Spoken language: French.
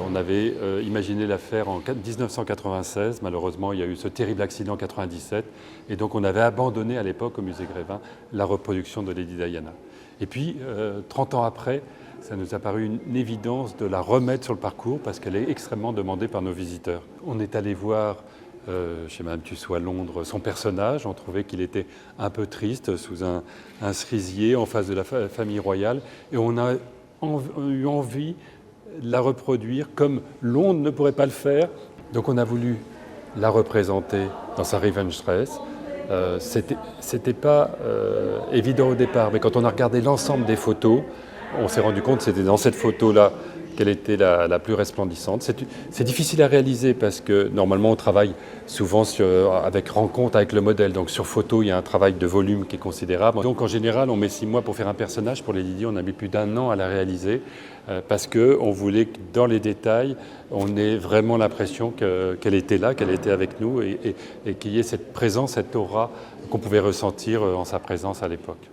On avait imaginé la faire en 1996. Malheureusement, il y a eu ce terrible accident en 1997. Et donc, on avait abandonné à l'époque au musée Grévin la reproduction de Lady Diana. Et puis, 30 ans après, ça nous a paru une évidence de la remettre sur le parcours parce qu'elle est extrêmement demandée par nos visiteurs. On est allé voir chez Madame Tussaud à Londres son personnage. On trouvait qu'il était un peu triste sous un cerisier en face de la famille royale. Et on a eu envie de la reproduire comme Londres ne pourrait pas le faire. Donc on a voulu la représenter dans sa revenge dress. C'était pas évident au départ, mais quand on a regardé l'ensemble des photos, on s'est rendu compte que c'était dans cette photo-là qu'elle était la plus resplendissante. C'est difficile à réaliser parce que normalement on travaille souvent avec rencontre avec le modèle. Donc sur photo, il y a un travail de volume qui est considérable. Donc en général, on met 6 mois pour faire un personnage. Pour les Lydie, on a mis plus d'1 an à la réaliser parce qu'on voulait que dans les détails, on ait vraiment l'impression qu'elle était là, qu'elle était avec nous et qu'il y ait cette présence, cette aura qu'on pouvait ressentir en sa présence à l'époque.